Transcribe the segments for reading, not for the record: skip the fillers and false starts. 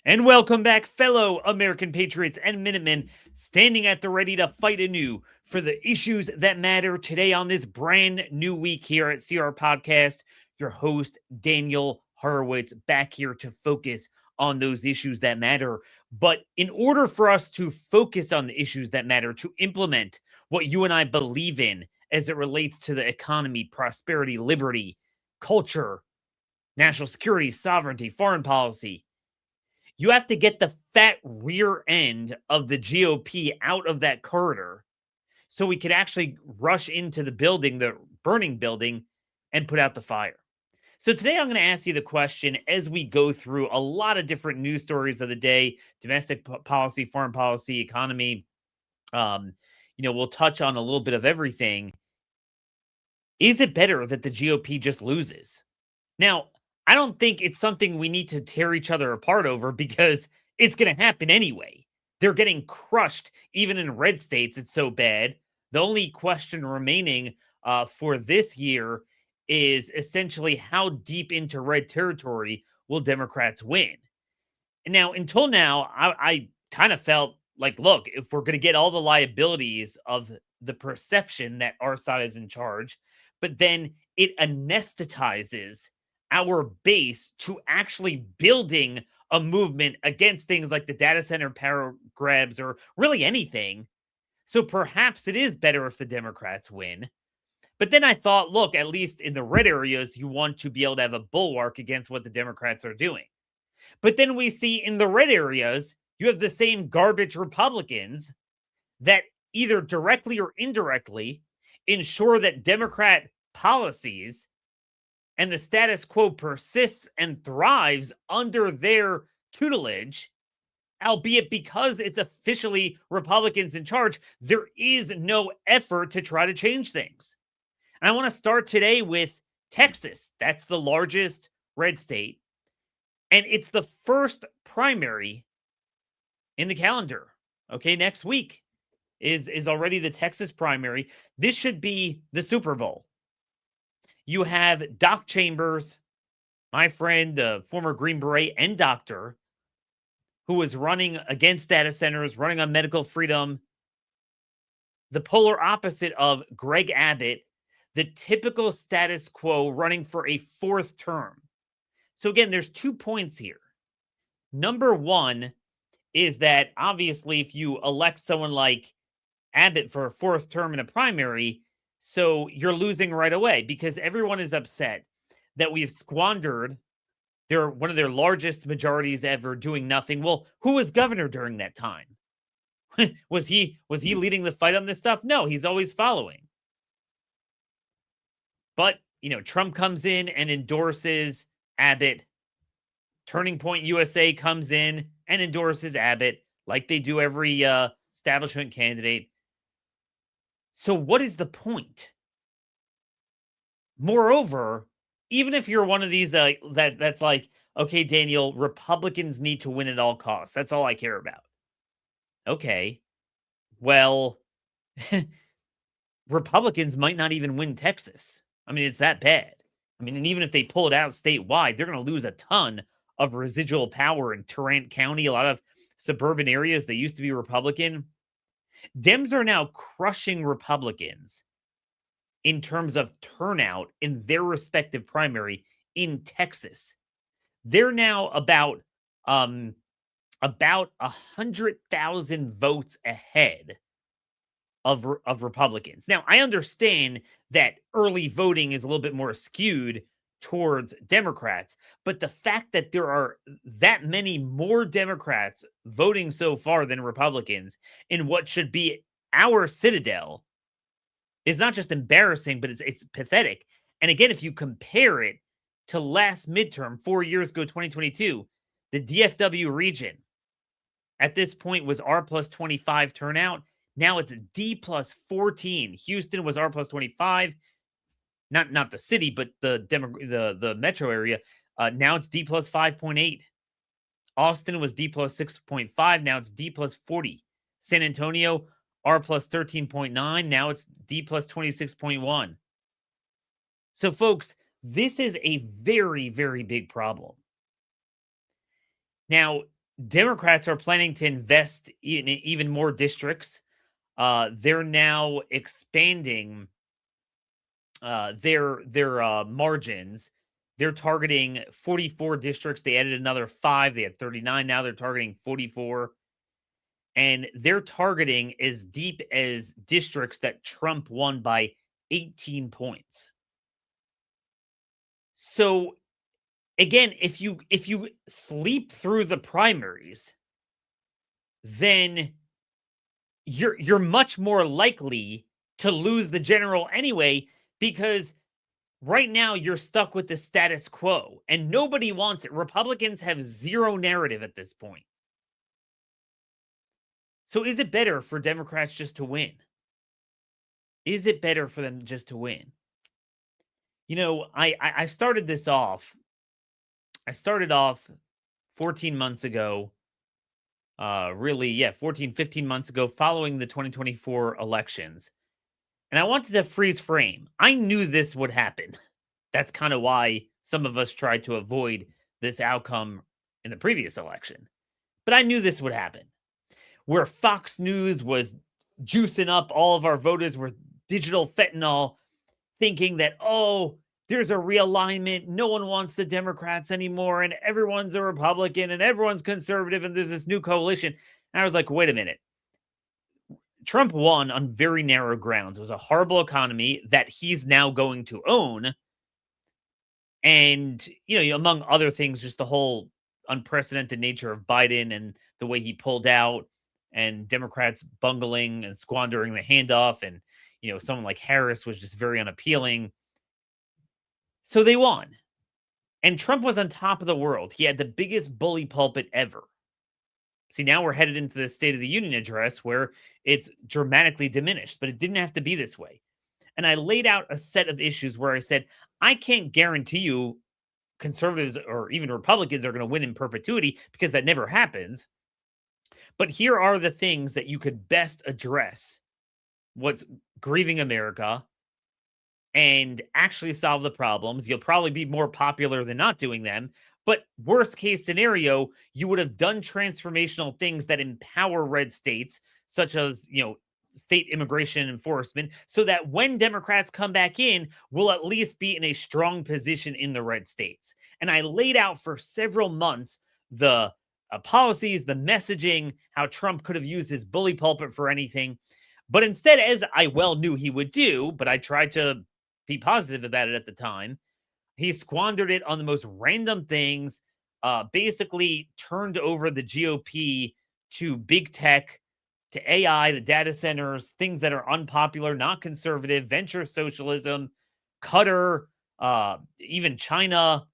And welcome back, fellow American patriots and Minutemen, standing at the ready to fight anew for the issues that matter today on this brand new week here at CR Podcast. Your host, Daniel Horowitz, back here to focus on those issues that matter. But in order for us to focus on the issues that matter, to implement what you and I believe in as it relates to the economy, prosperity, liberty, culture, national security, sovereignty, foreign policy, you have to get the fat rear end of the GOP out of that corridor so we could actually rush into the building, the burning building, and put out the fire. So today I'm going to ask you the question as we go through a lot of different news stories of the day, domestic policy, foreign policy, economy. We'll touch on a little bit of everything. Is it better that the GOP just loses? Now, I don't think it's something we need to tear each other apart over because it's going to happen anyway. They're getting crushed even in red states. It's so bad. The only question remaining for this year is essentially how deep into red territory will Democrats win? And now, until now, I kind of felt like, look, if we're going to get all the liabilities of the perception that our side is in charge, but then it anesthetizes our base to actually building a movement against things like the data center power grabs or really anything. So perhaps it is better if the Democrats win. But then I thought, look, at least in the red areas, you want to be able to have a bulwark against what the Democrats are doing. But then we see in the red areas, you have the same garbage Republicans that either directly or indirectly ensure that Democrat policies and the status quo persists and thrives under their tutelage, albeit because it's officially Republicans in charge, there is no effort to try to change things. And I want to start today with Texas. That's the largest red state. And it's the first primary in the calendar. Okay, next week is already the Texas primary. This should be the Super Bowl. You have Doc Chambers, my friend, former Green Beret and doctor, who was running against data centers, running on medical freedom. The polar opposite of Greg Abbott, the typical status quo running for a fourth term. So again, there's 2 points here. Number one is that obviously if you elect someone like Abbott for a fourth term in a primary, so you're losing right away because everyone is upset that we've squandered one of their largest majorities ever doing nothing. Well, who was governor during that time? was he leading the fight on this stuff? No, he's always following. But, Trump comes in and endorses Abbott. Turning Point USA comes in and endorses Abbott like they do every establishment candidate. So what is the point? Moreover, even if you're one of these that's like, okay, Daniel, Republicans need to win at all costs. That's all I care about. Okay. Well, Republicans might not even win Texas. I mean, it's that bad. I mean, and even if they pull it out statewide, they're going to lose a ton of residual power in Tarrant County, a lot of suburban areas that used to be Republican. Dems are now crushing Republicans in terms of turnout in their respective primary in Texas. They're now about 100,000 votes ahead of Republicans. Now, I understand that early voting is a little bit more skewed towards Democrats, but the fact that there are that many more Democrats voting so far than Republicans in what should be our citadel is not just embarrassing, but it's pathetic. And again, if you compare it to last midterm, 4 years ago, 2022, the DFW region at this point was R plus 25 turnout. Now it's D plus 14. Houston was R plus 25. Not the city, but the metro area. Now it's D plus 5.8. Austin was D plus 6.5. Now it's D plus 40. San Antonio, R plus 13.9. Now it's D plus 26.1. So, folks, this is a very, very big problem. Now, Democrats are planning to invest in even more districts. They're now expanding their margins. They're targeting 44 districts. They added another 5. They had 39. Now they're targeting 44. And they're targeting as deep as districts that Trump won by 18 points. So again, if you sleep through the primaries, then you're much more likely to lose the general anyway, because right now you're stuck with the status quo and nobody wants it. Republicans have zero narrative at this point. So is it better for Democrats just to win? Is it better for them just to win? You know, I started this off. I started off 14 months ago. Really, yeah, 14, 15 months ago, following the 2024 elections. And I wanted to freeze frame. I knew this would happen. That's kind of why some of us tried to avoid this outcome in the previous election. But I knew this would happen. Where Fox News was juicing up all of our voters with digital fentanyl, thinking that, oh, there's a realignment. No one wants the Democrats anymore, and everyone's a Republican, and everyone's conservative, and there's this new coalition. And I was like, wait a minute. Trump won on very narrow grounds. It was a horrible economy that he's now going to own. And, you know, among other things, just the whole unprecedented nature of Biden and the way he pulled out, and Democrats bungling and squandering the handoff. And, you know, someone like Harris was just very unappealing. So they won. And Trump was on top of the world. He had the biggest bully pulpit ever. See, now we're headed into the State of the Union address where it's dramatically diminished, but it didn't have to be this way. And I laid out a set of issues where I said, I can't guarantee you conservatives or even Republicans are going to win in perpetuity, because that never happens. But here are the things that you could best address what's grieving America and actually solve the problems. You'll probably be more popular than not doing them. But worst case scenario, you would have done transformational things that empower red states, such as, you know, state immigration enforcement, so that when Democrats come back in, we'll at least be in a strong position in the red states. And I laid out for several months the policies, the messaging, how Trump could have used his bully pulpit for anything. But instead, as I well knew he would do, but I tried to be positive about it at the time, he squandered it on the most random things, basically turned over the GOP to big tech, to AI, the data centers, things that are unpopular, not conservative, venture socialism, Qatar, even China,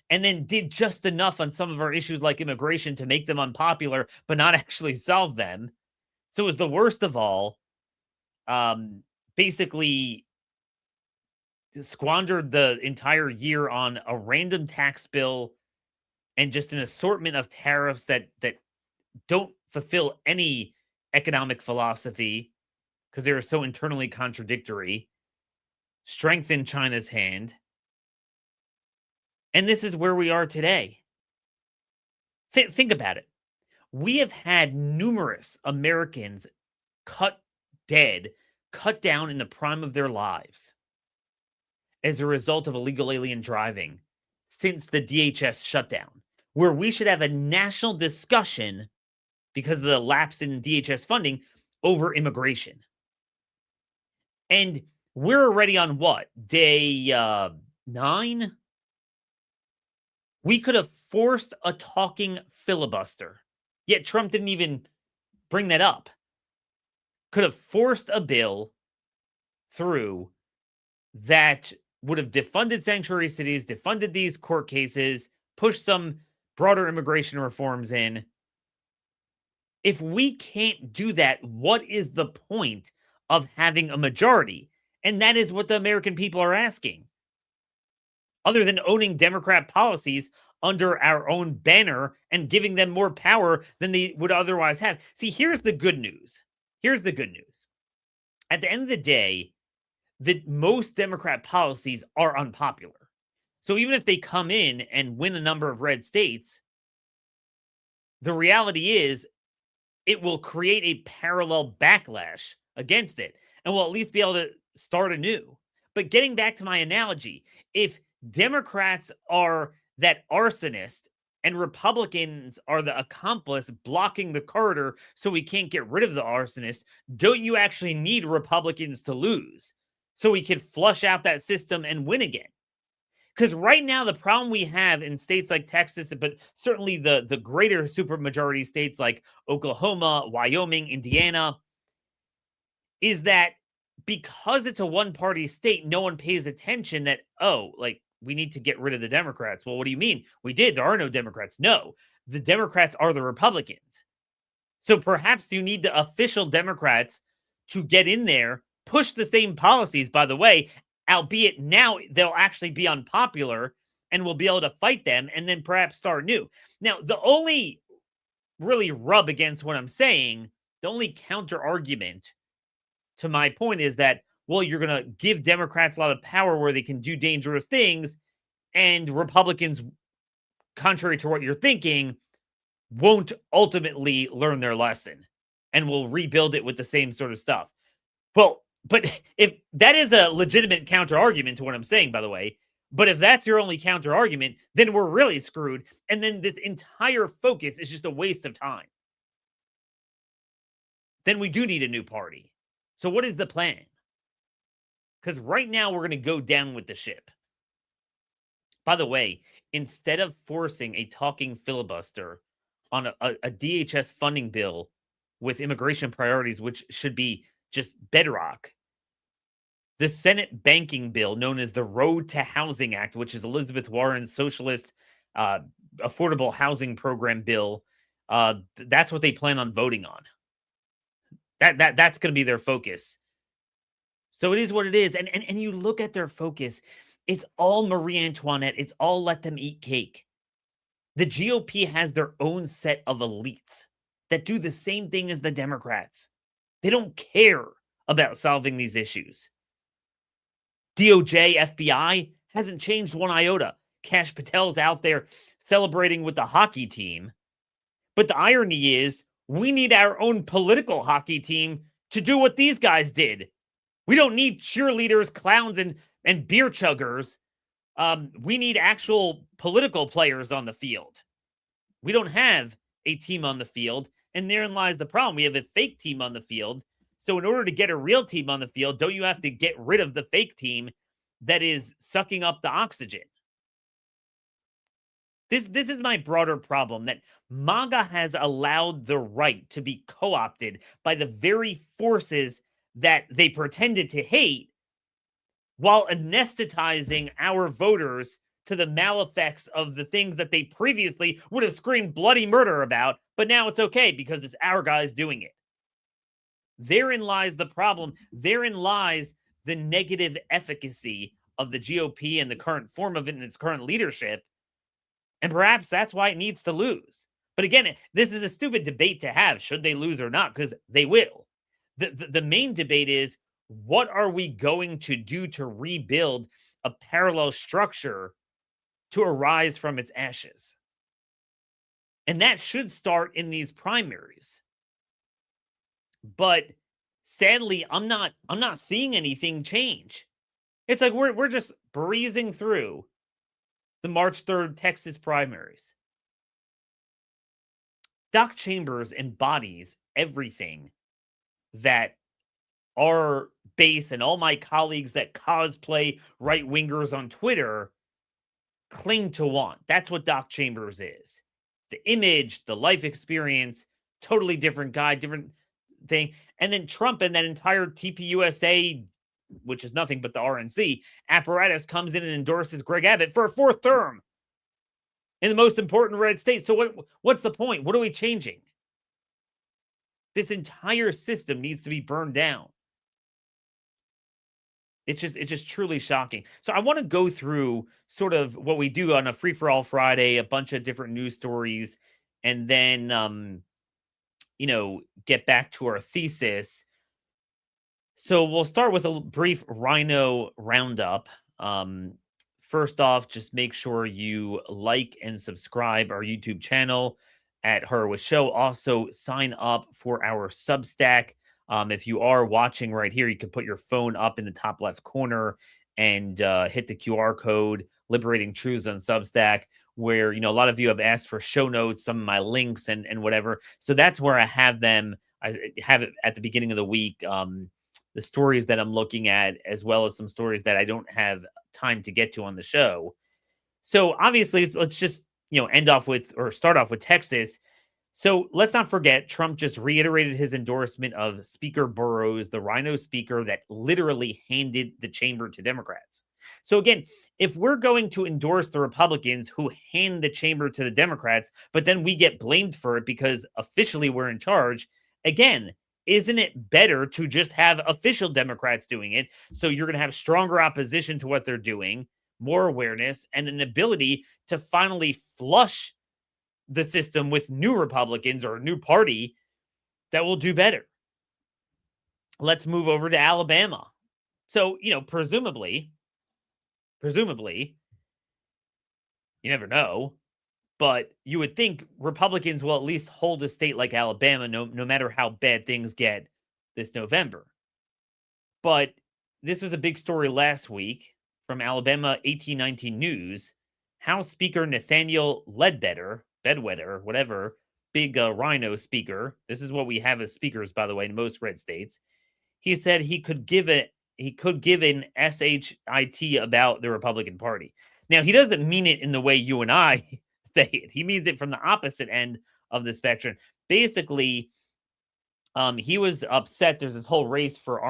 and then did just enough on some of our issues like immigration to make them unpopular, but not actually solve them. So it was the worst of all. Basically squandered the entire year on a random tax bill and just an assortment of tariffs that don't fulfill any economic philosophy because they are so internally contradictory. Strengthen China's hand. And this is where we are today. Think about it. We have had numerous Americans cut dead, cut down in the prime of their lives as a result of illegal alien driving since the DHS shutdown, where we should have a national discussion because of the lapse in DHS funding over immigration. And we're already on what? Day 9? We could have forced a talking filibuster, yet Trump didn't even bring that up. Could have forced a bill through that would have defunded sanctuary cities, defunded these court cases, pushed some broader immigration reforms in. If we can't do that, what is the point of having a majority? And that is what the American people are asking. Other than owning Democrat policies under our own banner and giving them more power than they would otherwise have. See, here's the good news. Here's the good news. At the end of the day, most Democrat policies are unpopular. So even if they come in and win a number of red states, the reality is it will create a parallel backlash against it, and we'll at least be able to start anew. But getting back to my analogy, if Democrats are that arsonist and Republicans are the accomplice blocking the corridor so we can't get rid of the arsonist, don't you actually need Republicans to lose so we could flush out that system and win again? Because right now, the problem we have in states like Texas, but certainly the greater supermajority states like Oklahoma, Wyoming, Indiana, is that because it's a one-party state, no one pays attention that, oh, like, we need to get rid of the Democrats. Well, what do you mean? We did. There are no Democrats. No, the Democrats are the Republicans. So perhaps you need the official Democrats to get in there, push the same policies, by the way, albeit now they'll actually be unpopular and we'll be able to fight them and then perhaps start new. Now, the only really rub against what I'm saying, the only counter argument to my point is that, well, you're going to give Democrats a lot of power where they can do dangerous things, and Republicans, contrary to what you're thinking, won't ultimately learn their lesson and will rebuild it with the same sort of stuff. Well, but if that is a legitimate counter argument to what I'm saying, by the way, but if that's your only counter argument, then we're really screwed. And then this entire focus is just a waste of time. Then we do need a new party. So what is the plan? Because right now we're going to go down with the ship. By the way, instead of forcing a talking filibuster on a DHS funding bill with immigration priorities, which should be just bedrock, the Senate banking bill known as the Road to Housing Act, which is Elizabeth Warren's socialist affordable housing program bill, that's what they plan on voting on. That's going to be their focus. So it is what it is. And you look at their focus, it's all Marie Antoinette. It's all let them eat cake. The GOP has their own set of elites that do the same thing as the Democrats. They don't care about solving these issues. DOJ, FBI hasn't changed one iota. Kash Patel's out there celebrating with the hockey team. But the irony is, we need our own political hockey team to do what these guys did. We don't need cheerleaders, clowns, and beer chuggers. We need actual political players on the field. We don't have a team on the field, and therein lies the problem. We have a fake team on the field. So in order to get a real team on the field, don't you have to get rid of the fake team that is sucking up the oxygen? This is my broader problem, that MAGA has allowed the right to be co-opted by the very forces that they pretended to hate, while anesthetizing our voters to the maleffects of the things that they previously would have screamed bloody murder about, but now it's okay because it's our guys doing it. Therein lies the problem. Therein lies the negative efficacy of the GOP and the current form of it and its current leadership. And perhaps that's why it needs to lose. But again, this is a stupid debate to have, should they lose or not, because they will. The main debate is, what are we going to do to rebuild a parallel structure to arise from its ashes? And that should start in these primaries. But sadly, I'm not seeing anything change. It's like we're just breezing through the March 3rd Texas primaries. Doc Chambers embodies everything that our base and all my colleagues that cosplay right-wingers on Twitter cling to want. That's what Doc Chambers is. The image, the life experience, totally different guy, different thing. And then Trump and that entire TPUSA, which is nothing but the RNC apparatus, comes in and endorses Greg Abbott for a 4th term in the most important red state. So what's the point? What are we changing? This entire system needs to be burned down. It's just truly shocking. So I want to go through sort of what we do on a free-for-all Friday, a bunch of different news stories, and then, get back to our thesis. So we'll start with a brief Rhino roundup. First off, just make sure you like and subscribe our YouTube channel. at Horowitz Show. Also, sign up for our Substack. If you are watching right here, you can put your phone up in the top left corner and hit the QR code, Liberating Truths on Substack, where, a lot of you have asked for show notes, some of my links and whatever. So that's where I have them. I have it at the beginning of the week. The stories that I'm looking at, as well as some stories that I don't have time to get to on the show. So obviously, let's just end off with, or start off with, Texas. So let's not forget, Trump just reiterated his endorsement of Speaker Burrows, the Rhino speaker that literally handed the chamber to Democrats. So again, if we're going to endorse the Republicans who hand the chamber to the Democrats, but then we get blamed for it because officially we're in charge, again, isn't it better to just have official Democrats doing it? So you're going to have stronger opposition to what they're doing, more awareness, and an ability to finally flush the system with new Republicans or a new party that will do better. Let's move over to Alabama. So, presumably, you never know, but you would think Republicans will at least hold a state like Alabama, no matter how bad things get this November. But this was a big story last week from Alabama 1819 News. House Speaker Nathaniel Bedwetter, whatever, big Rhino speaker. This is what we have as speakers, by the way, in most red states. He said he could give an shit about the Republican Party. Now, he doesn't mean it in the way you and I say it. He means it from the opposite end of the spectrum. Basically, he was upset. There's this whole race for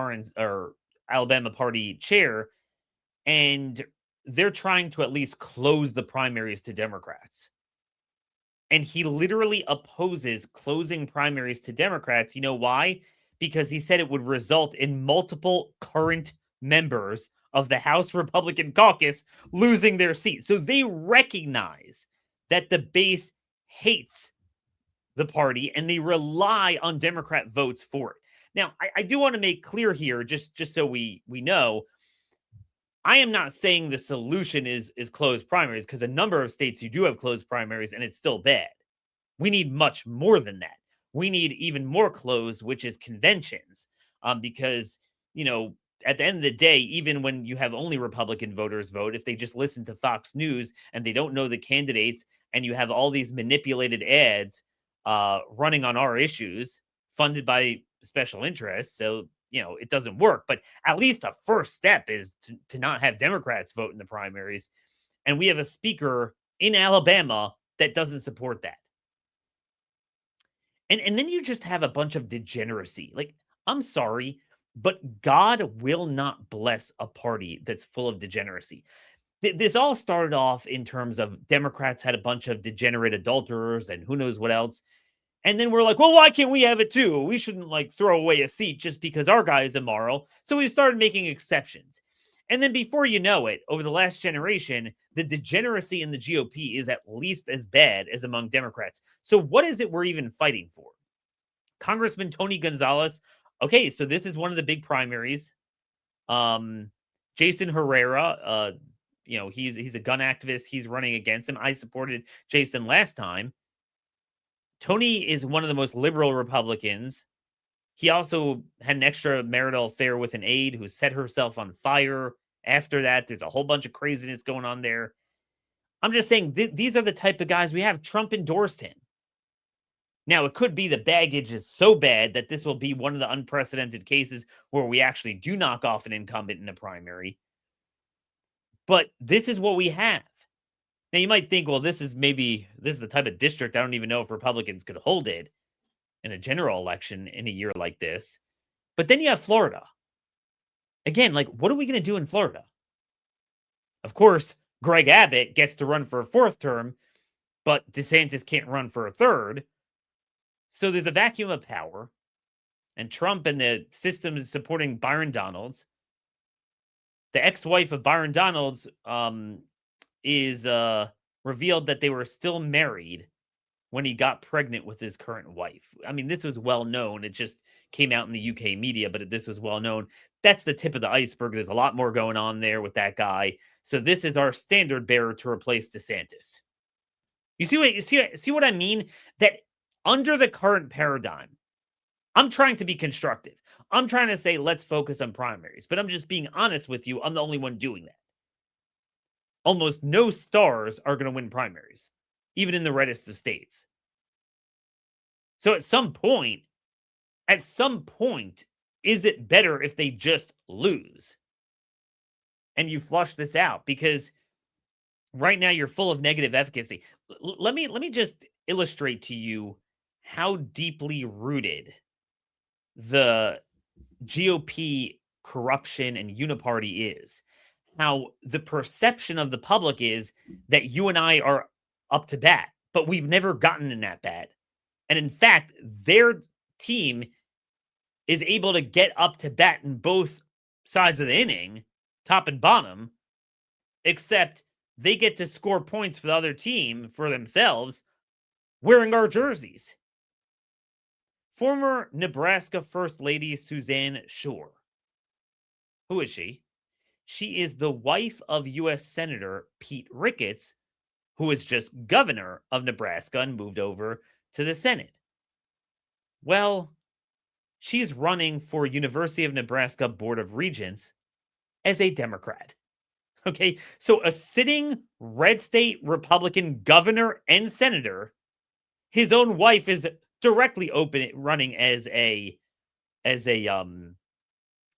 Alabama party chair, and they're trying to at least close the primaries to Democrats. And he literally opposes closing primaries to Democrats. You know why? Because he said it would result in multiple current members of the House Republican caucus losing their seats. So they recognize that the base hates the party and they rely on Democrat votes for it. Now, I do want to make clear here, just so we know, I am not saying the solution is closed primaries, because a number of states you do have closed primaries and it's still bad. We need much more than that. We need even more closed, which is conventions, because, at the end of the day, even when you have only Republican voters vote, if they just listen to Fox News and they don't know the candidates, and you have all these manipulated ads running on our issues funded by special interests, so it doesn't work. But at least a first step is to not have Democrats vote in the primaries. And we have a speaker in Alabama that doesn't support that. And then you just have a bunch of degeneracy. Like, I'm sorry, but God will not bless a party that's full of degeneracy. This all started off in terms of Democrats had a bunch of degenerate adulterers and who knows what else. And then we're like, well, why can't we have it too? We shouldn't throw away a seat just because our guy is immoral. So we started making exceptions. And then before you know it, over the last generation, the degeneracy in the GOP is at least as bad as among Democrats. So what is it we're even fighting for? Congressman Tony Gonzalez. Okay, so this is one of the big primaries. Jason Herrera, he's a gun activist. He's running against him. I supported Jason last time. Tony is one of the most liberal Republicans. He also had an extramarital affair with an aide who set herself on fire. After that, there's a whole bunch of craziness going on there. I'm just saying, these are the type of guys we have. Trump endorsed him. Now, it could be the baggage is so bad that this will be one of the unprecedented cases where we actually do knock off an incumbent in a primary. But this is what we have. Now, you might think, well, this is the type of district I don't even know if Republicans could hold it in a general election in a year like this. But then you have Florida. Again, what are we going to do in Florida? Of course, Greg Abbott gets to run for a fourth term, but DeSantis can't run for a third. So there's a vacuum of power, and Trump and the system is supporting Byron Donalds. The ex-wife of Byron Donalds is revealed that they were still married when he got pregnant with his current wife. I mean, this was well known. It just came out in the UK media, but this was well known. That's the tip of the iceberg. There's a lot more going on there with that guy. So this is our standard bearer to replace DeSantis. You see what I mean? That under the current paradigm, I'm trying to be constructive. I'm trying to say let's focus on primaries, but I'm just being honest with you. I'm the only one doing that. Almost no stars are going to win primaries, even in the reddest of states. So at some point, is it better if they just lose? And you flush this out because right now you're full of negative efficacy. Let me just illustrate to you how deeply rooted the GOP corruption and Uni-party is. How the perception of the public is that you and I are up to bat, but we've never gotten in that bat. And in fact, their team is able to get up to bat in both sides of the inning, top and bottom, except they get to score points for the other team for themselves wearing our jerseys. Former Nebraska First Lady Suzanne Shore. Who is she? She is the wife of U.S. Senator Pete Ricketts, who is just governor of Nebraska and moved over to the Senate. Well, she's running for University of Nebraska Board of Regents as a Democrat. Okay, so a sitting red state Republican governor and senator, his own wife is directly running as a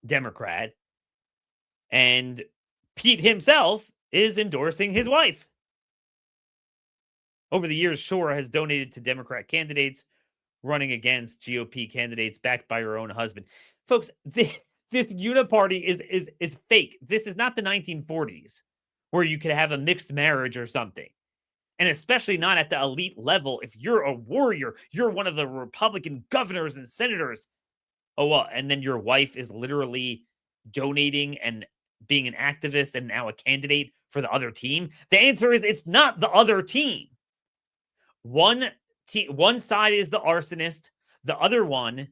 Democrat, and Pete himself is endorsing his wife. Over the years, Shore has donated to Democrat candidates running against GOP candidates backed by her own husband. Folks, this Uni-party is fake. This is not the 1940s where you could have a mixed marriage or something. And especially not at the elite level. If you're a warrior, you're one of the Republican governors and senators. Oh, well, and then your wife is literally donating and being an activist and now a candidate for the other team. The answer is it's not the other team. One side is the arsonist. The other one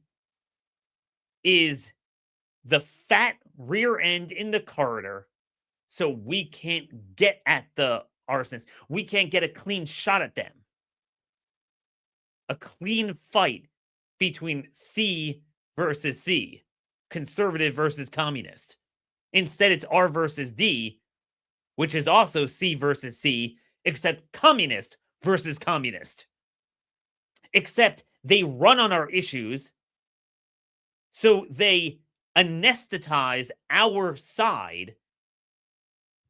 is the fat rear end in the corridor. So we can't get at the arsonists. We can't get a clean shot at them. A clean fight between C versus C, conservative versus communist. Instead, it's R versus D, which is also C versus C, except communist versus communist. Except they run on our issues, so they anesthetize our side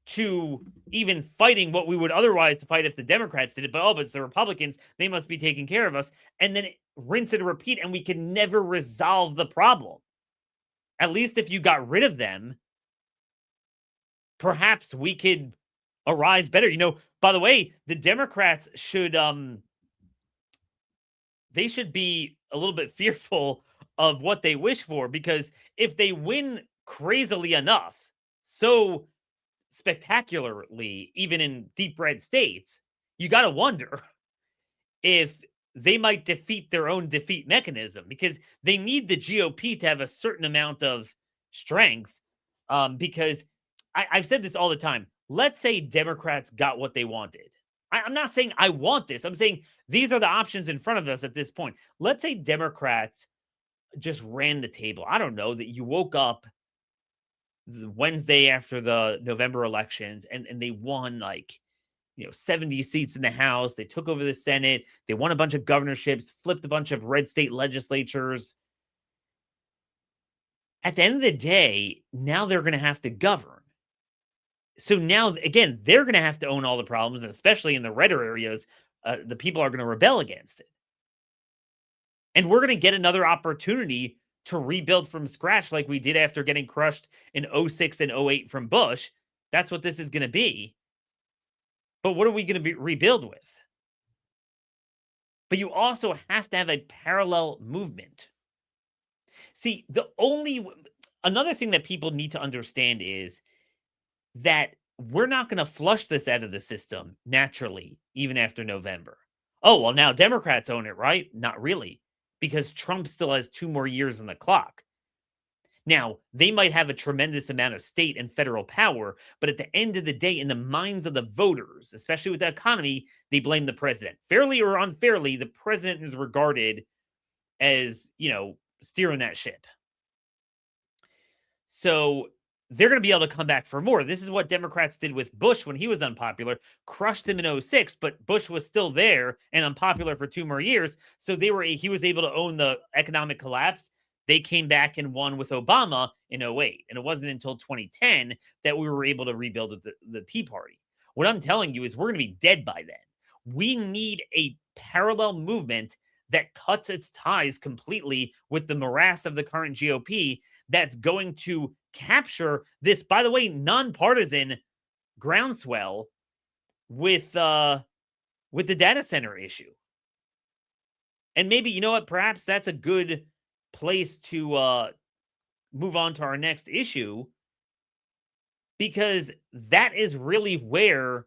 to even fighting what we would otherwise fight if the Democrats did it. But it's the Republicans. They must be taking care of us. And then rinse and repeat, and we can never resolve the problem. At least if you got rid of them, perhaps we could arise better. By the way, the Democrats should they should be a little bit fearful of what they wish for, because if they win crazily enough, so spectacularly, even in deep red states, you got to wonder if they might defeat their own defeat mechanism, because they need the GOP to have a certain amount of strength. Because I've said this all the time. Let's say Democrats got what they wanted. I'm not saying I want this. I'm saying these are the options in front of us at this point. Let's say Democrats just ran the table. I don't know, that you woke up the Wednesday after the November elections and they won 70 seats in the House. They took over the Senate. They won a bunch of governorships, flipped a bunch of red state legislatures. At the end of the day, now they're going to have to govern. So now, again, they're going to have to own all the problems, and especially in the redder areas, the people are going to rebel against it. And we're going to get another opportunity to rebuild from scratch like we did after getting crushed in 06 and 08 from Bush. That's what this is going to be. But what are we going to rebuild with? But you also have to have a parallel movement. See, another thing that people need to understand is that we're not going to flush this out of the system naturally, even after November. Oh, well, now Democrats own it, right? Not really, because Trump still has 2 more years on the clock. Now, they might have a tremendous amount of state and federal power, but at the end of the day, in the minds of the voters, especially with the economy, they blame the president. Fairly or unfairly, the president is regarded as, steering that ship. So they're going to be able to come back for more. This is what Democrats did with Bush when he was unpopular, crushed him in 2006, but Bush was still there and unpopular for 2 more years. So he was able to own the economic collapse. They came back and won with Obama in 2008. And it wasn't until 2010 that we were able to rebuild the Tea Party. What I'm telling you is we're going to be dead by then. We need a parallel movement that cuts its ties completely with the morass of the current GOP that's going to capture this, by the way, nonpartisan groundswell with the data center issue. And maybe, you know what, perhaps that's a good place to move on to our next issue, because that is really where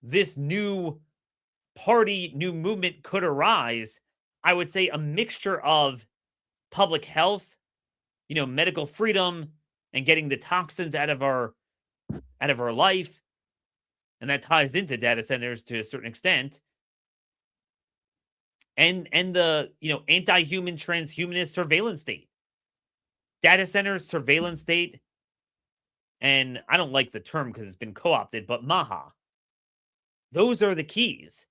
this new party, new movement could arise. I would say a mixture of public health, medical freedom, and getting the toxins out of our life. And that ties into data centers to a certain extent. And the, anti-human transhumanist surveillance state. Data centers, surveillance state, and I don't like the term because it's been co-opted, but MAGA. Those are the keys.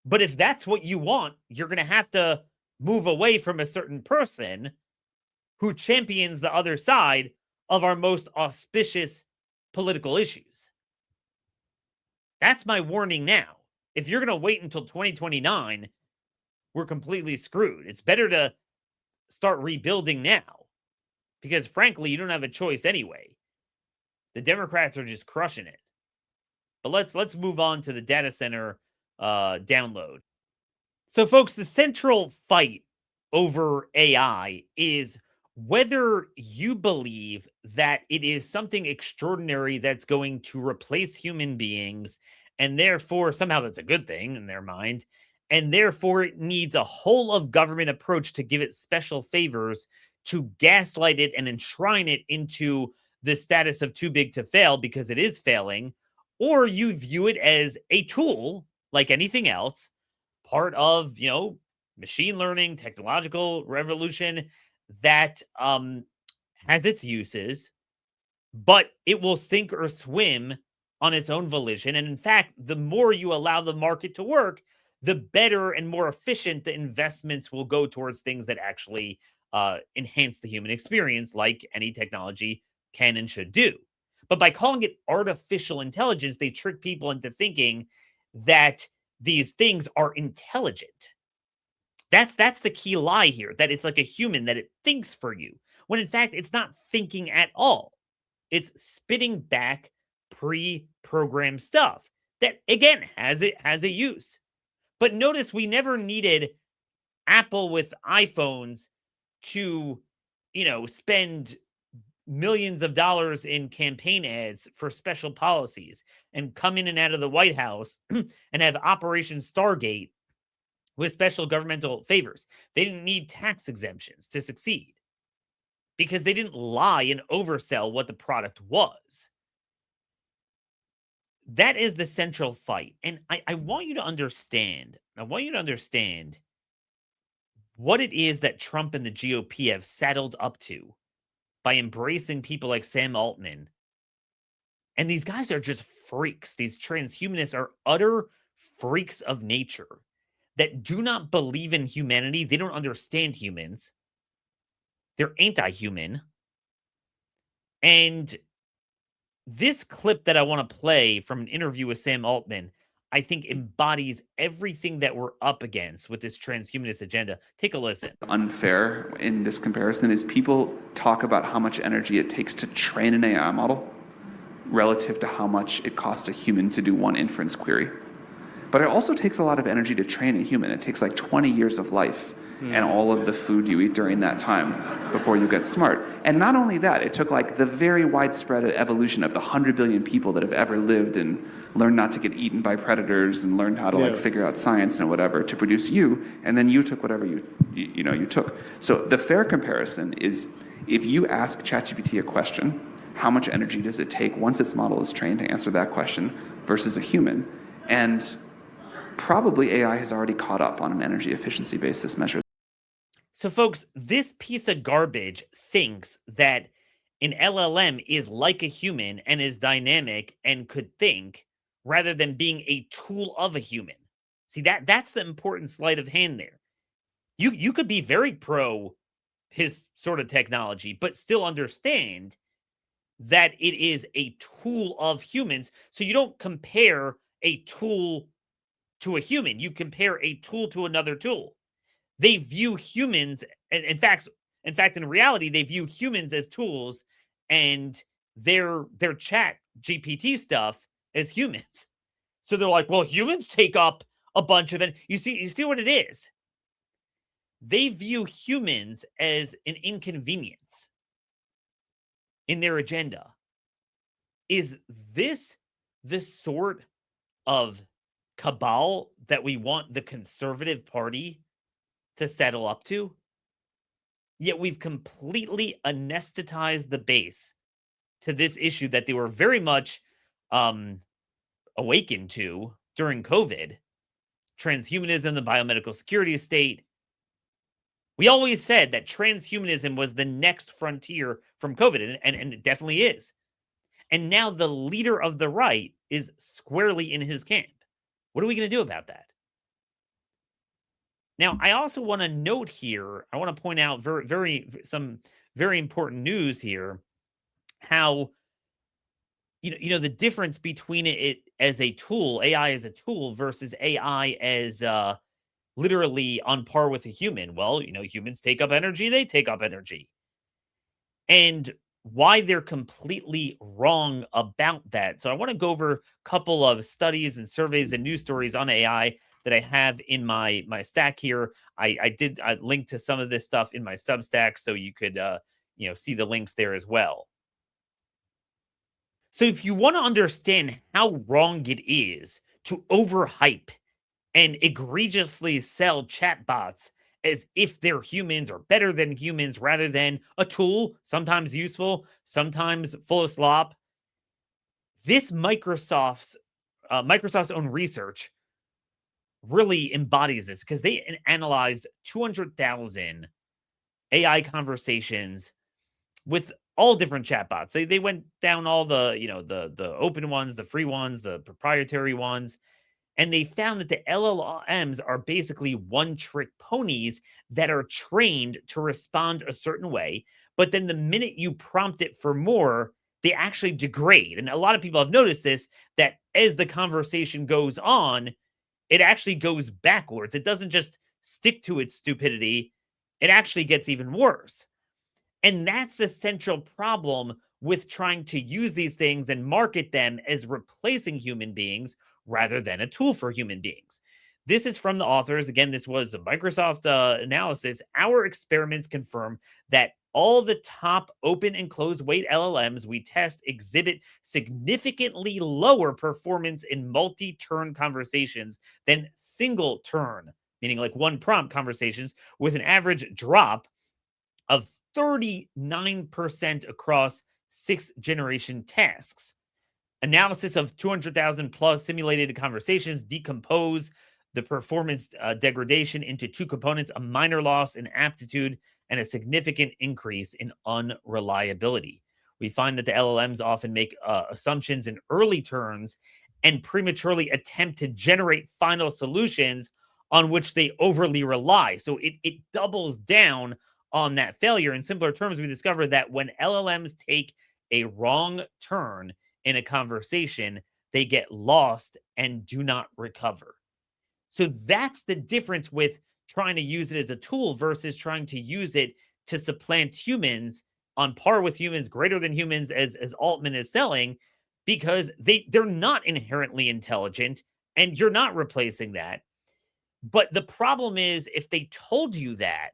But if that's what you want, you're going to have to move away from a certain person who champions the other side of our most auspicious political issues. That's my warning now. If you're going to wait until 2029, we're completely screwed. It's better to start rebuilding now, because frankly, you don't have a choice anyway. The Democrats are just crushing it. But let's move on to the data center download. So folks, the central fight over AI is whether you believe that it is something extraordinary that's going to replace human beings, and therefore somehow that's a good thing in their mind, and therefore it needs a whole of government approach to give it special favors, to gaslight it and enshrine it into the status of too big to fail because it is failing, or you view it as a tool like anything else, part of, machine learning, technological revolution that has its uses, but it will sink or swim on its own volition. And in fact, the more you allow the market to work, the better and more efficient the investments will go towards things that actually enhance the human experience, like any technology can and should do. But by calling it artificial intelligence, they trick people into thinking that these things are intelligent. That's the key lie here, that it's like a human, that it thinks for you, when in fact it's not thinking at all. It's spitting back pre-programmed stuff that, again, has a use. But notice we never needed Apple with iPhones to, spend millions of dollars in campaign ads for special policies and come in and out of the White House and have Operation Stargate with special governmental favors. They didn't need tax exemptions to succeed because they didn't lie and oversell what the product was. That is the central fight. And I want you to understand, what it is that Trump and the GOP have saddled up to by embracing people like Sam Altman. And these guys are just freaks. These transhumanists are utter freaks of nature that do not believe in humanity. They don't understand humans. They're anti-human. And this clip that I want to play from an interview with Sam Altman, I think embodies everything that we're up against with this transhumanist agenda. Take a listen. Unfair in this comparison is people talk about how much energy it takes to train an AI model relative to how much it costs a human to do one inference query. But it also takes a lot of energy to train a human. It takes like 20 years of life and all of the food you eat during that time before you get smart. And not only that, it took like the very widespread evolution of the 100 billion people that have ever lived and learned not to get eaten by predators and learned how to like figure out science and whatever to produce you, and then you took whatever you took. So the fair comparison is If you ask ChatGPT a question, how much energy does it take once its model is trained to answer that question versus a human? And probably AI has already caught up on an energy efficiency basis measure. So, folks, this piece of garbage thinks that an LLM is like a human and is dynamic and could think rather than being a tool of a human. See, that's the important sleight of hand there. You could be very pro his sort of technology, but still understand that it is a tool of humans. So you don't compare a tool to a human. You compare a tool to another tool. They view humans, and in fact, in reality, they view humans as tools, and their chat GPT stuff as humans. So they're like, well, humans take up a bunch of it. You see what it is? They view humans as an inconvenience in their agenda. Is this the sort of cabal that we want the conservative party to settle up to? Yet we've completely anesthetized the base to this issue that they were very much awakened to during COVID. Transhumanism, the biomedical security state. We always said that transhumanism was the next frontier from COVID, and it definitely is. And now the leader of the right is squarely in his camp. What are we going to do about that? Now, I also want to note here, I want to point out some very important news here, how the difference between it as a tool, AI as a tool versus AI as literally on par with a human. Well, humans take up energy, they take up energy. And why they're completely wrong about that. So I want to go over a couple of studies and surveys and news stories on AI that I have in my stack here. I linked to some of this stuff in my Substack, so you could see the links there as well. So if you want to understand how wrong it is to overhype and egregiously sell chatbots as if they're humans or better than humans rather than a tool, sometimes useful, sometimes full of slop, this Microsoft's own research really embodies this, because they analyzed 200,000 AI conversations with all different chatbots. They went down all the the open ones, the free ones, the proprietary ones, and they found that the LLMs are basically one-trick ponies that are trained to respond a certain way, but then the minute you prompt it for more, they actually degrade. And a lot of people have noticed this, that as the conversation goes on, it actually goes backwards. It doesn't just stick to its stupidity, it actually gets even worse. And that's the central problem with trying to use these things and market them as replacing human beings rather than a tool for human beings. This is from the authors. Again, this was a Microsoft analysis. Our experiments confirm that all the top open and closed weight LLMs we test exhibit significantly lower performance in multi-turn conversations than single turn, meaning like one prompt conversations, with an average drop of 39% across 6th-generation tasks. Analysis of 200,000 plus simulated conversations decompose the performance degradation into two components: a minor loss in aptitude and a significant increase in unreliability. We find that the LLMs often make assumptions in early turns and prematurely attempt to generate final solutions on which they overly rely. So it doubles down on that failure. In simpler terms, we discover that when LLMs take a wrong turn in a conversation, they get lost and do not recover. So that's the difference with trying to use it as a tool versus trying to use it to supplant humans on par with humans, greater than humans, as Altman is selling, because they're not inherently intelligent, and you're not replacing that. But the problem is, if they told you that,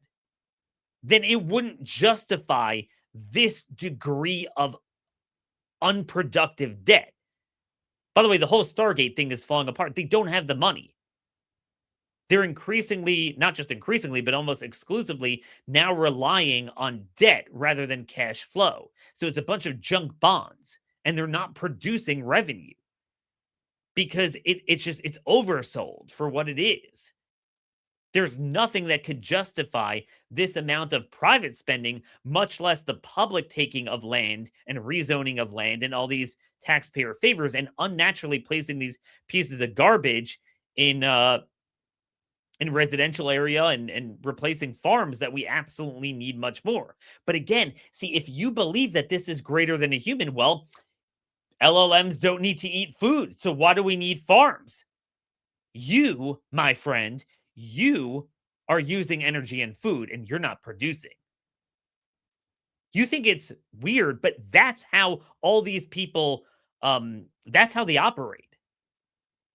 then it wouldn't justify this degree of unproductive debt. By the way, the whole Stargate thing is falling apart. They don't have the money. They're increasingly, not just increasingly, but almost exclusively now relying on debt rather than cash flow. So it's a bunch of junk bonds and they're not producing revenue because it's oversold for what it is. There's nothing that could justify this amount of private spending, much less the public taking of land and rezoning of land and all these taxpayer favors and unnaturally placing these pieces of garbage in residential area and replacing farms that we absolutely need much more. But again, see, if you believe that this is greater than a human, well, LLMs don't need to eat food. So why do we need farms? You, my friend, you are using energy and food and you're not producing. You think it's weird, but that's how all these people, that's how they operate.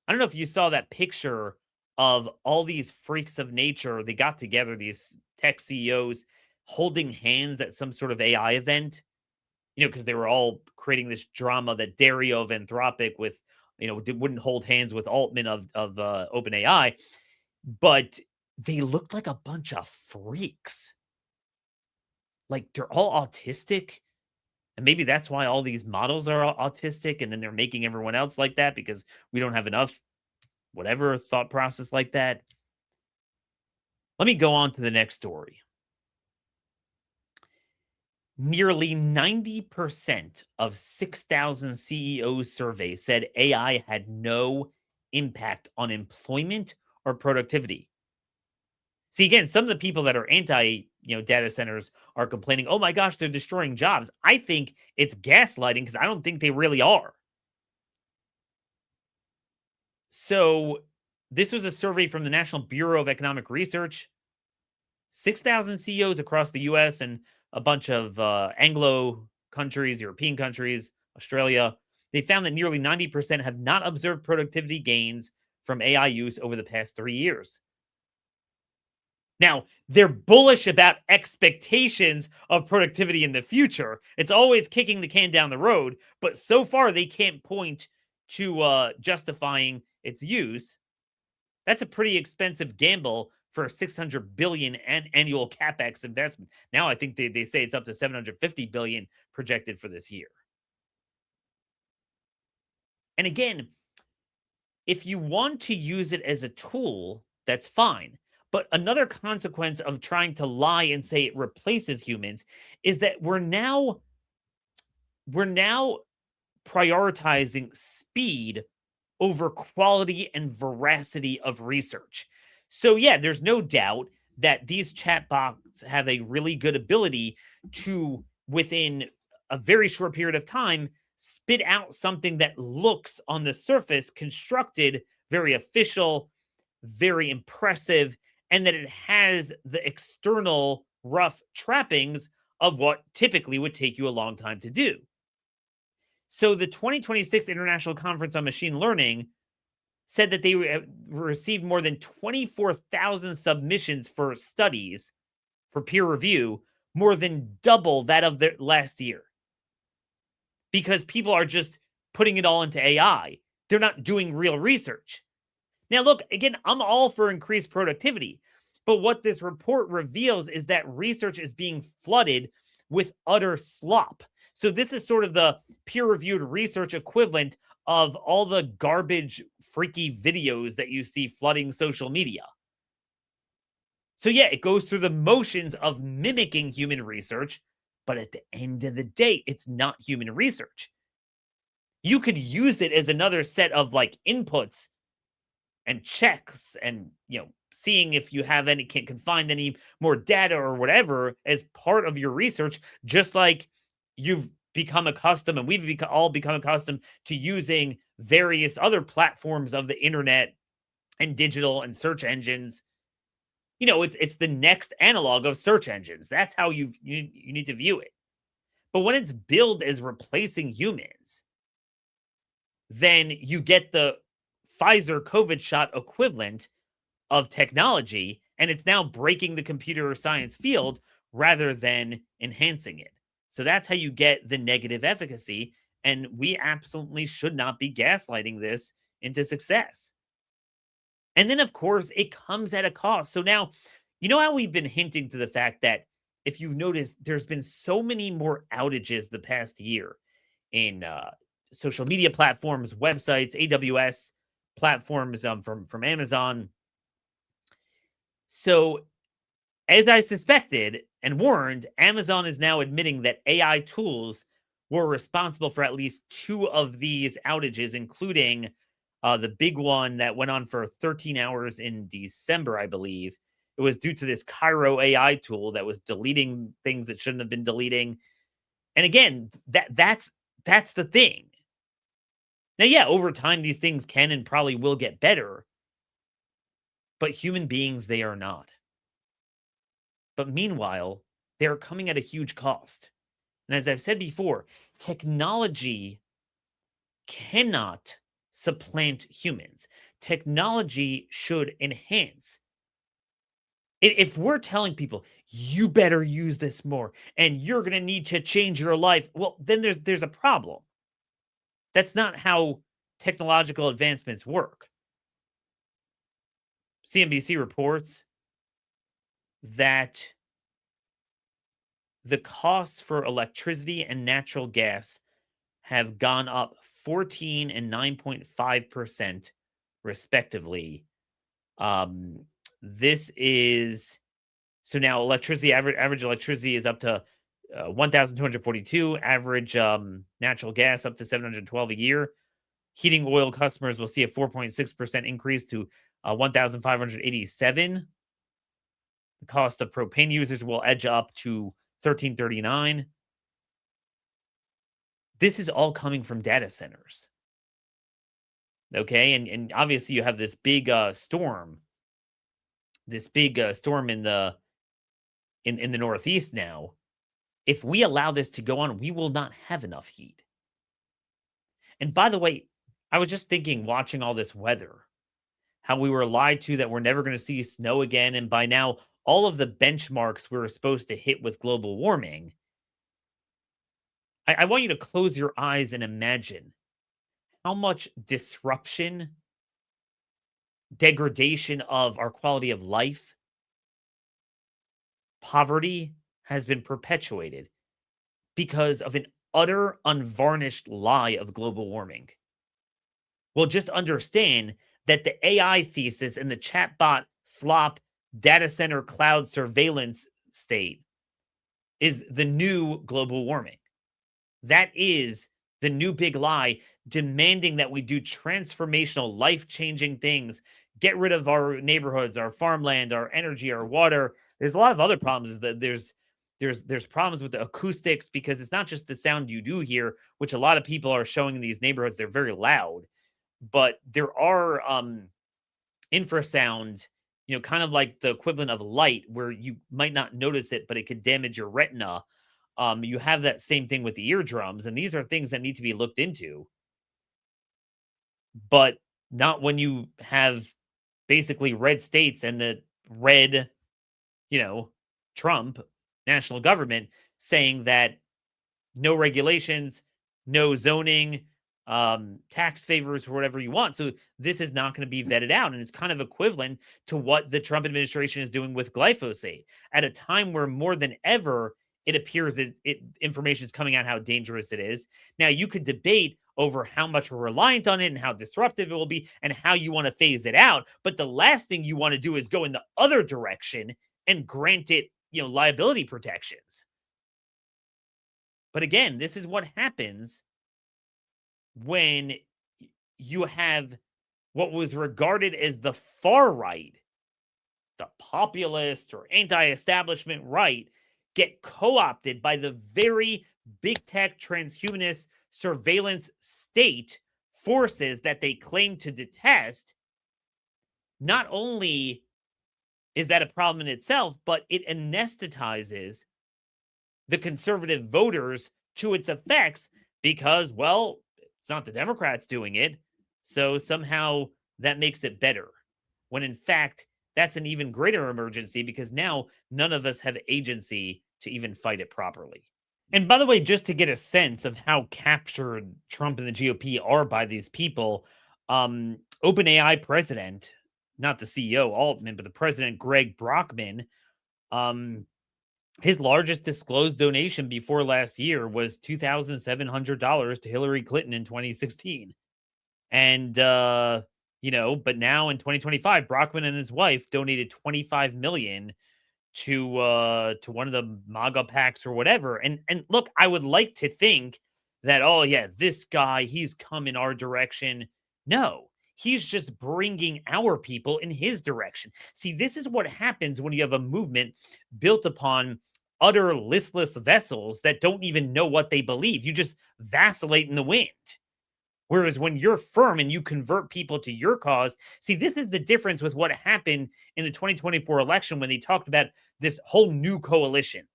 I don't know if you saw that picture of all these freaks of nature. They got together, these tech CEOs, holding hands at some sort of AI event, because they were all creating this drama that Dario of Anthropic wouldn't hold hands with Altman of OpenAI, but they looked like a bunch of freaks. Like they're all autistic. And maybe that's why all these models are autistic, and then they're making everyone else like that because we don't have enough whatever thought process like that. Let me go on to the next story. Nearly 90% of 6,000 CEOs surveyed said AI had no impact on employment or productivity. See, again, some of the people that are anti, data centers are complaining, oh my gosh, they're destroying jobs. I think it's gaslighting because I don't think they really are. So this was a survey from the National Bureau of Economic Research. 6,000 CEOs across the US and a bunch of Anglo countries, European countries, Australia. They found that nearly 90% have not observed productivity gains from AI use over the past 3 years. Now, they're bullish about expectations of productivity in the future. It's always kicking the can down the road, but so far they can't point to justifying its use. That's a pretty expensive gamble for a 600 billion annual capex investment. Now I think they say it's up to 750 billion projected for this year. And again, if you want to use it as a tool, that's fine. But another consequence of trying to lie and say it replaces humans is that we're now prioritizing speed over quality and veracity of research. So yeah, there's no doubt that these chatbots have a really good ability to, within a very short period of time, spit out something that looks on the surface constructed, very official, very impressive, and that it has the external rough trappings of what typically would take you a long time to do. So the 2026 International Conference on Machine Learning said that they received more than 24,000 submissions for studies for peer review, more than double that of the last year. Because people are just putting it all into AI. They're not doing real research. Now, look, again, I'm all for increased productivity. But what this report reveals is that research is being flooded with utter slop. So this is sort of the peer-reviewed research equivalent of all the garbage, freaky videos that you see flooding social media. So yeah, it goes through the motions of mimicking human research, but at the end of the day, it's not human research. You could use it as another set of like inputs and checks and, seeing if you have can find any more data or whatever as part of your research, just like you've become accustomed and we've all become accustomed to using various other platforms of the internet and digital and search engines. It's the next analog of search engines. That's how you need to view it. But when it's billed as replacing humans, then you get the Pfizer COVID shot equivalent of technology, and it's now breaking the computer science field rather than enhancing it. So that's how you get the negative efficacy, and we absolutely should not be gaslighting this into success. And then, of course, it comes at a cost. So now, you know how we've been hinting to the fact that if you've noticed, there's been so many more outages the past year in social media platforms, websites, AWS platforms from Amazon. So, as I suspected and warned, Amazon is now admitting that AI tools were responsible for at least two of these outages, including the big one that went on for 13 hours in December, I believe. It was due to this Cairo AI tool that was deleting things it shouldn't have been deleting. And again, that's the thing. Now, yeah, over time, these things can and probably will get better, but human beings, they are not. But meanwhile, they are coming at a huge cost. And as I've said before, technology cannot supplant humans. Technology should enhance. If we're telling people, you better use this more and you're going to need to change your life, well, then there's a problem. That's not how technological advancements work. CNBC reports that the costs for electricity and natural gas have gone up 14 and 9.5% respectively. This is so now electricity average electricity is up to 1,242, average natural gas up to 712 a year. Heating oil customers will see a 4.6% increase to 1,587. The cost of propane users will edge up to 1,339. This is all coming from data centers. Okay, and obviously you have this big storm, in the in the Northeast now. If we allow this to go on, we will not have enough heat. And by the way, I was just thinking, watching all this weather, how we were lied to that we're never going to see snow again, and by now all of the benchmarks we were supposed to hit with global warming. I want you to close your eyes and imagine how much disruption, degradation of our quality of life, poverty has been perpetuated because of an utter, unvarnished lie of global warming. Well, just understand that the AI thesis and the chatbot slop data center cloud surveillance state is the new global warming. That is the new big lie, demanding that we do transformational, life-changing things, get rid of our neighborhoods, our farmland, our energy, our water. There's a lot of other problems. Is that there's problems with the acoustics, because it's not just the sound you do hear, which a lot of people are showing in these neighborhoods. They're very loud, but there are infrasound, kind of like the equivalent of light, where you might not notice it, but it could damage your retina. You have that same thing with the eardrums, and these are things that need to be looked into, but not when you have basically red states and the red, Trump national government saying that no regulations, no zoning, tax favors for whatever you want. So this is not going to be vetted out. And it's kind of equivalent to what the Trump administration is doing with glyphosate at a time where more than ever, it appears information is coming out how dangerous it is. Now, you could debate over how much we're reliant on it and how disruptive it will be and how you want to phase it out. But the last thing you want to do is go in the other direction and grant it, liability protections. But again, this is what happens when you have what was regarded as the far right, the populist or anti-establishment right, get co-opted by the very big tech transhumanist surveillance state forces that they claim to detest. Not only is that a problem in itself, but it anesthetizes the conservative voters to its effects because, well, it's not the Democrats doing it, so somehow that makes it better. When in fact, that's an even greater emergency because now none of us have agency to even fight it properly. And by the way, just to get a sense of how captured Trump and the GOP are by these people, OpenAI president not the CEO Altman, but the president, Greg Brockman, his largest disclosed donation before last year was $2,700 to Hillary Clinton in 2016. And, but now in 2025, Brockman and his wife donated $25 million to one of the MAGA PACs or whatever. And look, I would like to think that, oh yeah, this guy, he's come in our direction. No, he's just bringing our people in his direction. See, this is what happens when you have a movement built upon utter listless vessels that don't even know what they believe. You just vacillate in the wind. Whereas when you're firm and you convert people to your cause, see, this is the difference with what happened in the 2024 election when they talked about this whole new coalition.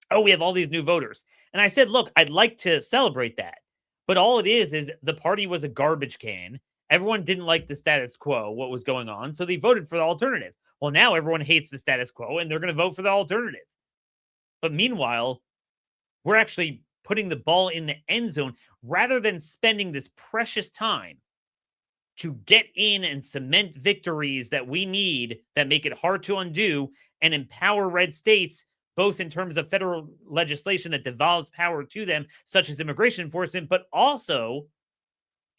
Oh, we have all these new voters. And I said, look, I'd like to celebrate that. But all it is the party was a garbage can. Everyone didn't like the status quo, what was going on. So they voted for the alternative. Well, now everyone hates the status quo and they're going to vote for the alternative. But meanwhile, we're actually putting the ball in the end zone rather than spending this precious time to get in and cement victories that we need that make it hard to undo and empower red states, both in terms of federal legislation that devolves power to them, such as immigration enforcement, but also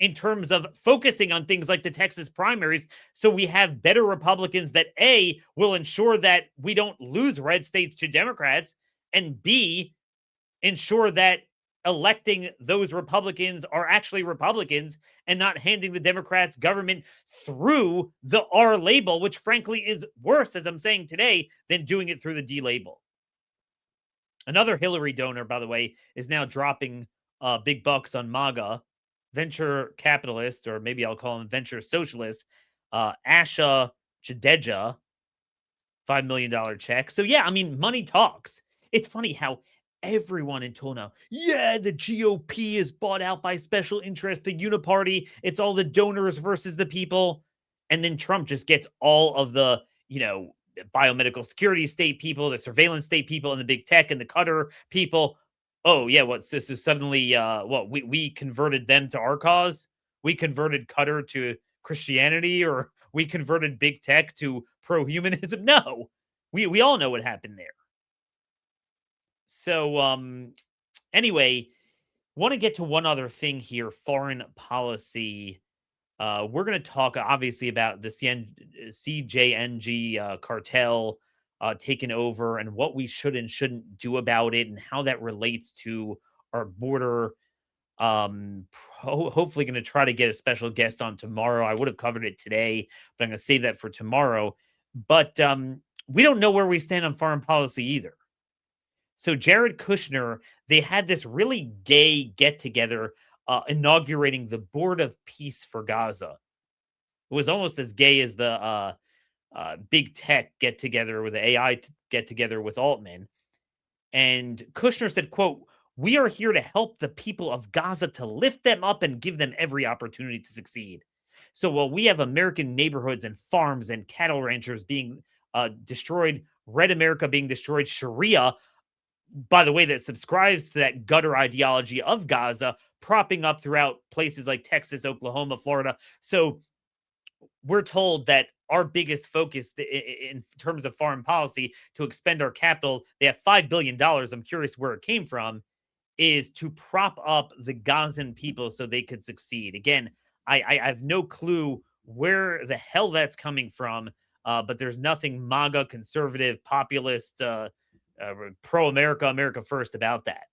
in terms of focusing on things like the Texas primaries, so we have better Republicans that A, will ensure that we don't lose red states to Democrats, and B, ensure that electing those Republicans are actually Republicans and not handing the Democrats government through the R label, which frankly is worse, as I'm saying today, than doing it through the D label. Another Hillary donor, by the way, is now dropping big bucks on MAGA, venture capitalist, or maybe I'll call him venture socialist, Asha Jadeja, $5 million check. So yeah, I mean, money talks. It's funny how everyone in now, yeah, the GOP is bought out by special interests, the Uni-party, it's all the donors versus the people. And then Trump just gets all of the, biomedical security state people, the surveillance state people, and the big tech and the Qatar people. Oh, yeah, so suddenly, we converted them to our cause? We converted Qatar to Christianity, or we converted big tech to pro-humanism? No, we all know what happened there. So, anyway, want to get to one other thing here, foreign policy. We're going to talk, obviously, about the CJNG cartel taking over and what we should and shouldn't do about it and how that relates to our border. Hopefully going to try to get a special guest on tomorrow. I would have covered it today, but I'm going to save that for tomorrow. But we don't know where we stand on foreign policy either. So Jared Kushner, they had this really gay get-together inaugurating the Board of Peace for Gaza. It was almost as gay as the big tech get-together with the AI get-together with Altman. And Kushner said, quote, "We are here to help the people of Gaza to lift them up and give them every opportunity to succeed. So while we have American neighborhoods and farms and cattle ranchers being destroyed, Red America being destroyed, Sharia, by the way, that subscribes to that gutter ideology of Gaza, propping up throughout places like Texas, Oklahoma, Florida. So we're told that our biggest focus in terms of foreign policy to expend our capital, they have $5 billion. I'm curious where it came from, is to prop up the Gazan people so they could succeed. Again, I have no clue where the hell that's coming from, but there's nothing MAGA, conservative, populist, pro-America, America first about that.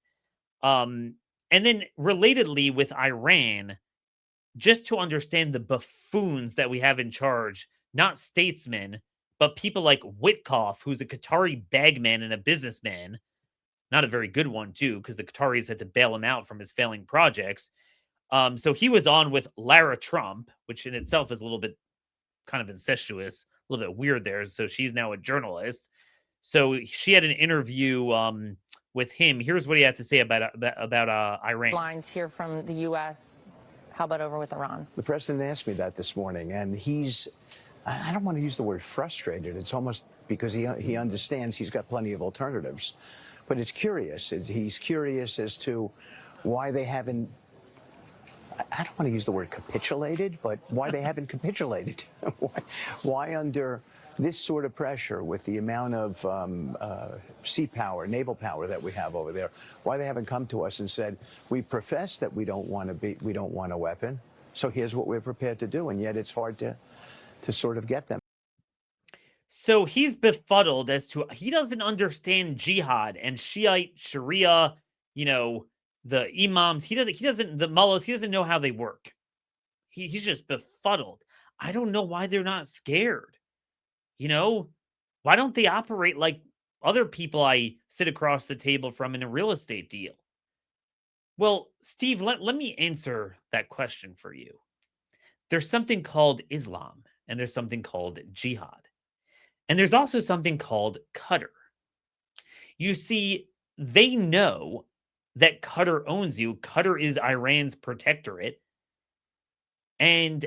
And then relatedly with Iran, just to understand the buffoons that we have in charge, not statesmen, but people like Witkoff, who's a Qatari bagman and a businessman, not a very good one too, because the Qataris had to bail him out from his failing projects. So he was on with Lara Trump, which in itself is a little bit kind of incestuous, a little bit weird there. So she's now a journalist. So she had an interview with him. Here's what he had to say about Iran. Lines here from the U.S. How about over with Iran? The president asked me that this morning, and I don't want to use the word frustrated. It's almost because he understands he's got plenty of alternatives. But it's curious. He's curious as to why they haven't I don't want to use the word capitulated, but why they haven't capitulated. Why under this sort of pressure with the amount of sea power, naval power that we have over there, why they haven't come to us and said, we profess that we don't want a weapon, so here's what we're prepared to do, and yet it's hard to sort of get them. So he's befuddled as to, he doesn't understand jihad and Shiite Sharia, the imams. The mullahs, he doesn't know how they work. He's just befuddled. I don't know why they're not scared. Why don't they operate like other people I sit across the table from in a real estate deal? Well, Steve, let me answer that question for you. There's something called Islam, and there's something called jihad. And there's also something called Qatar. You see, they know that Qatar owns you. Qatar is Iran's protectorate. And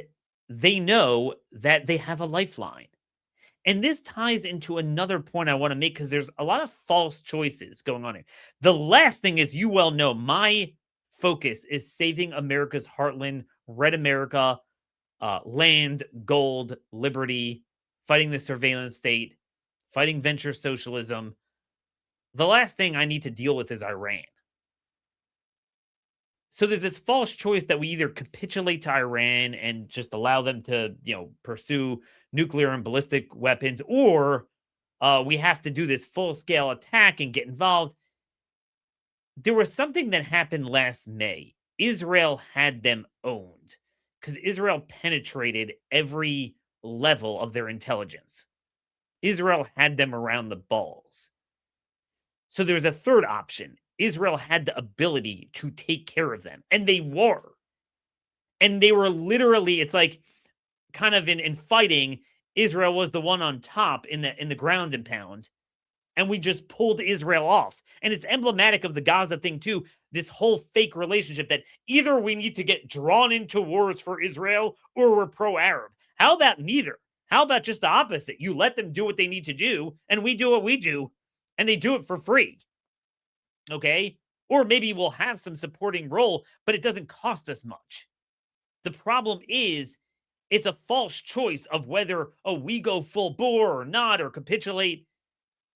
they know that they have a lifeline. And this ties into another point I want to make because there's a lot of false choices going on here. The last thing is, you well know, my focus is saving America's heartland, red America, land, gold, liberty, fighting the surveillance state, fighting venture socialism. The last thing I need to deal with is Iran. So there's this false choice that we either capitulate to Iran and just allow them to, pursue nuclear and ballistic weapons, or we have to do this full-scale attack and get involved. There was something that happened last May. Israel had them owned because Israel penetrated every level of their intelligence. Israel had them around the balls. So there's a third option. Israel had the ability to take care of them, and they were. And they were literally, it's like kind of in fighting, Israel was the one on top in the ground and pound, and we just pulled Israel off. And it's emblematic of the Gaza thing too, this whole fake relationship that either we need to get drawn into wars for Israel or we're pro-Arab. How about neither? How about just the opposite? You let them do what they need to do, and we do what we do, and they do it for free. Okay? Or maybe we'll have some supporting role, but it doesn't cost us much. The problem is, it's a false choice of whether, we go full bore or not, or capitulate.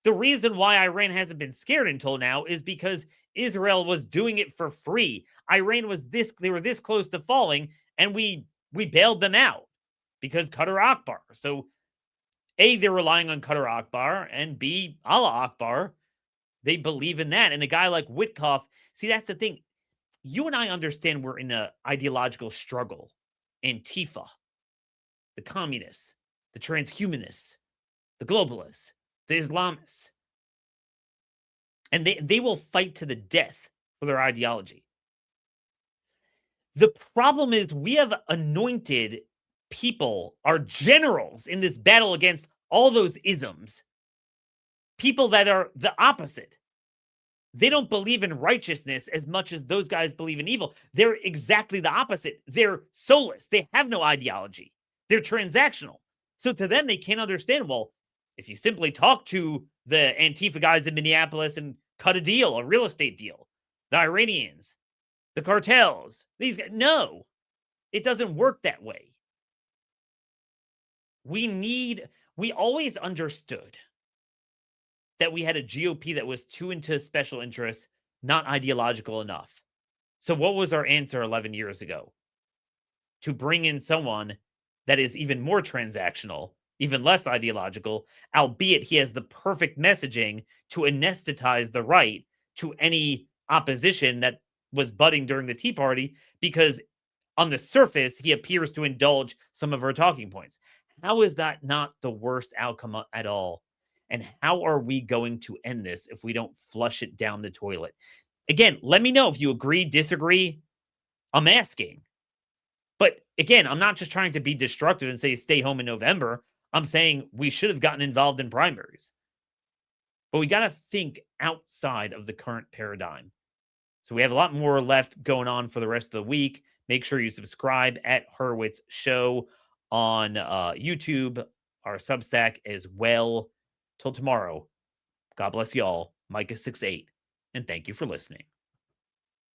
The reason why Iran hasn't been scared until now is because Israel was doing it for free. They were this close to falling, and we bailed them out because Qatar Akbar. So A, they're relying on Qatar Akbar, and B, Allah Akbar. They believe in that. And a guy like Witkoff, see, that's the thing. You and I understand we're in an ideological struggle. Antifa, the communists, the transhumanists, the globalists, the Islamists. And they will fight to the death for their ideology. The problem is we have anointed people, our generals, in this battle against all those isms. People that are the opposite. They don't believe in righteousness as much as those guys believe in evil. They're exactly the opposite. They're soulless. They have no ideology. They're transactional. So to them, they can't understand, well, if you simply talk to the Antifa guys in Minneapolis and cut a deal, a real estate deal, the Iranians, the cartels, these guys, no, it doesn't work that way. We always understood that we had a GOP that was too into special interests, not ideological enough. So what was our answer 11 years ago? To bring in someone that is even more transactional, even less ideological, albeit he has the perfect messaging to anesthetize the right to any opposition that was budding during the Tea Party, because on the surface, he appears to indulge some of our talking points. How is that not the worst outcome at all? And how are we going to end this if we don't flush it down the toilet? Again, let me know if you agree, disagree. I'm asking. But again, I'm not just trying to be destructive and say stay home in November. I'm saying we should have gotten involved in primaries. But we got to think outside of the current paradigm. So we have a lot more left going on for the rest of the week. Make sure you subscribe at Hurwitz Show on YouTube, our Substack as well. Till tomorrow, God bless you all. Micah 6'8", and thank you for listening.